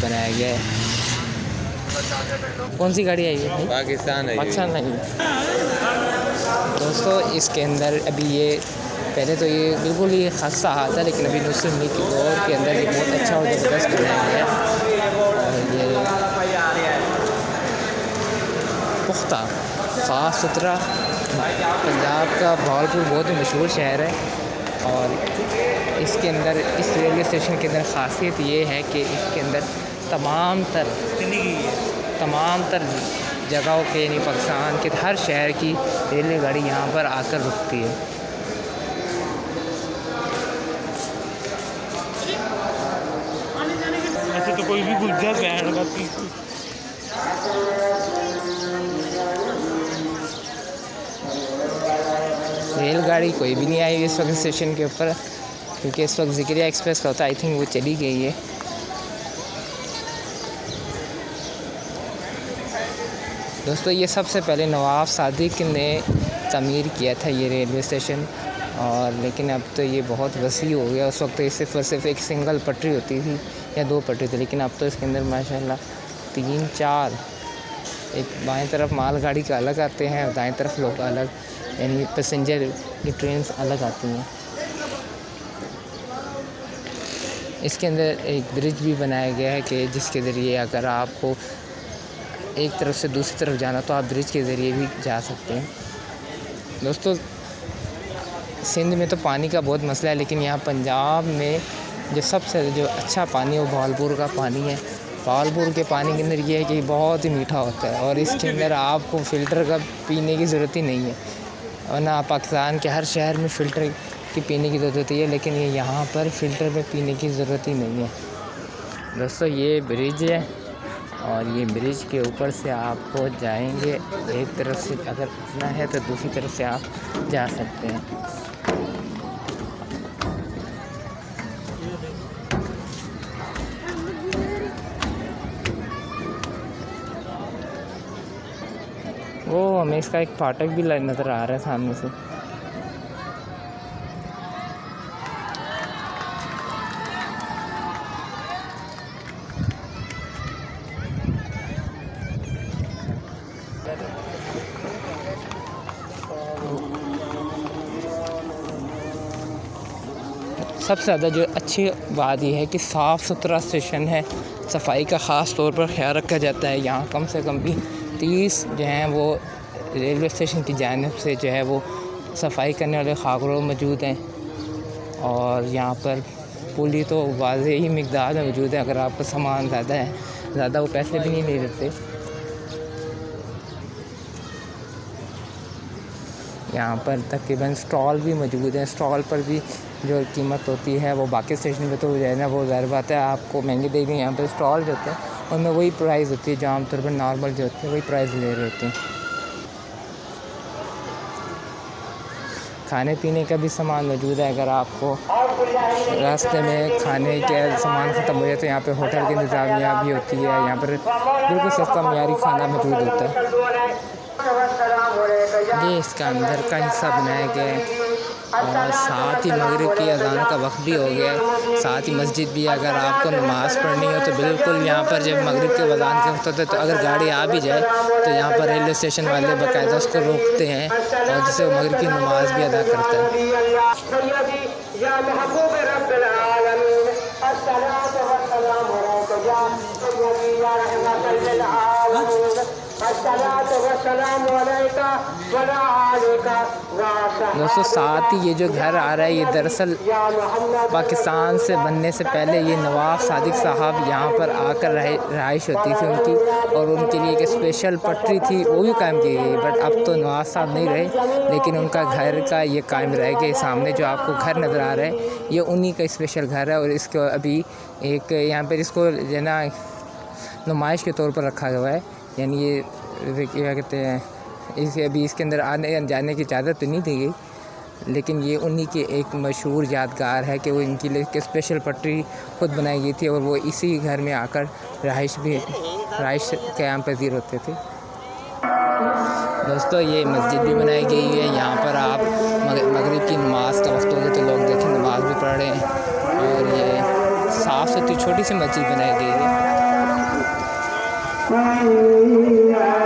बनाया गया है। कौन सी गाड़ी आई है? पाकिस्तान है। पाकिस्तान नहीं दोस्तों, इसके अंदर अभी ये पहले तो ये बिल्कुल ही खस्ता हाल था, लेकिन अभी नुस्रत मीर के दौर के अंदर ये बहुत अच्छा और ज़बरदस्त बनाया गया है। और ये पुख्ता साफ़ सुथरा, पंजाब का भावलपुर बहुत ही मशहूर शहर है। और इसके अंदर इस रेलवे स्टेशन के अंदर ख़ासियत ये है कि इसके अंदर तमाम तर जगहों के यानी पाकिस्तान के हर शहर की रेलवे गाड़ी यहाँ पर आकर रुकती है। ऐसे तो कोई भी गुज्जा बैंड का रेलगाड़ी कोई भी नहीं आई इस वक्त स्टेशन के ऊपर, क्योंकि इस वक्त ज़िक्रिया एक्सप्रेस का होता है, आई थिंक वो चली गई है। दोस्तों, ये सबसे पहले नवाब सादिक ने तमीर किया था ये रेलवे स्टेशन, और लेकिन अब तो ये बहुत वसी हो गया। उस वक्त सिर्फ और सिर्फ एक सिंगल पटरी होती थी या 2 पटरी थी, लेकिन अब तो इसके अंदर माशाल्लाह 3-4, एक बाएं तरफ माल गाड़ी का अलग आते हैं और दाएं तरफ लोग अलग, यानी पैसेंजर की ट्रेन अलग आती हैं। इसके अंदर एक ब्रिज भी बनाया गया है कि जिसके ज़रिए अगर आपको एक तरफ से दूसरी तरफ जाना तो आप ब्रिज के ज़रिए भी जा सकते हैं। दोस्तों, सिंध में तो पानी का बहुत मसला है, लेकिन यहाँ पंजाब में जो अच्छा पानी है वो भावलपुर का पानी है। भावलपुर के पानी के अंदर ये है कि बहुत ही मीठा होता है और इसके अंदर आपको फ़िल्टर का पीने की ज़रूरत ही नहीं है, वरना पाकिस्तान के हर शहर में फ़िल्टर की पीने की ज़रूरत है, लेकिन ये यहाँ पर फ़िल्टर में पीने की ज़रूरत ही नहीं है। दोस्तों, ये ब्रिज है और ये ब्रिज के ऊपर से आपको जाएंगे, एक तरफ से अगर उठना है तो दूसरी तरफ से आप जा सकते हैं। वो हमें इसका एक फाटक भी नज़र आ रहा है सामने से। सबसे ज़्यादा जो अच्छी बात यह है कि साफ़ सुथरा स्टेशन है, सफाई का ख़ास तौर पर ख्याल रखा जाता है। यहाँ कम से कम भी 30 जो हैं वो रेलवे स्टेशन की जानिब से जो है वो सफाई करने वाले खागरों मौजूद हैं, और यहाँ पर पुली तो वाज़ेह ही मिक़दार में मौजूद है। अगर आपका सामान ज़्यादा है, ज़्यादा वो पैसे भी नहीं देते। यहाँ पर तकरीबन स्टॉल भी मौजूद हैं। स्टॉल पर भी जो कीमत होती है वो बाकी स्टेशन पे तो जो है ना वो ज़ाहिर बात है आपको महंगी देगी। यहाँ पर स्टॉल जो होते हैं उनमें वही प्राइस होती है जो आमतौर पर नॉर्मल जो होते हैं वही प्राइस ले रहे होते हैं। खाने पीने का भी सामान मौजूद है। अगर आपको रास्ते में खाने के सामान ख़त्म हो जाए तो यहाँ पे होटल की इंतज़ामिया भी होती है। यहाँ पर बिल्कुल सस्ता मयारी खाना मौजूद होता है। ये इसका अंदर का हिस्सा बनाया गया है और साथ ही मगरिब की अज़ान का वक्त भी हो गया है, साथ ही मस्जिद भी। अगर आपको नमाज़ पढ़नी हो तो बिल्कुल यहाँ पर जब मगरिब के अज़ान के वक्त होता है तो अगर गाड़ी आ भी जाए तो यहाँ पर रेलवे स्टेशन वाले बाकायदा उसको रोकते हैं और जिससे वो मगरिब की नमाज़ भी अदा करता है। दोस्तों, साथ ही ये जो घर आ रहा है ये दरअसल पाकिस्तान से बनने से पहले ये नवाब सादिक साहब यहाँ पर आकर रहाइश होती थी उनकी, और उनके लिए एक स्पेशल पटरी थी वो भी कायम की गई। बट अब तो नवाब साहब नहीं रहे, लेकिन उनका घर का ये कायम रह गया। सामने जो आपको घर नज़र आ रहा है ये उन्हीं का स्पेशल घर है, और इसको अभी एक यहाँ पर इसको जो ना नुमाइश के तौर पर रखा हुआ है। यानी ये क्या कहते हैं, इसे अभी इसके अंदर आने जाने की इजाज़त तो नहीं दी गई, लेकिन ये उन्हीं की एक मशहूर यादगार है कि वो इनके लिए एक स्पेशल पटरी खुद बनाई गई थी और वो इसी घर में आकर रहाइश क़याम पज़ीर होते थे। दोस्तों, ये मस्जिद भी बनाई गई है। यहाँ पर आप मगरिब की नमाज का वक्त हो गया तो लोग देखें नमाज भी पढ़ रहे हैं, और ये साफ़ सुथरी छोटी सी मस्जिद बनाई गई है। हैया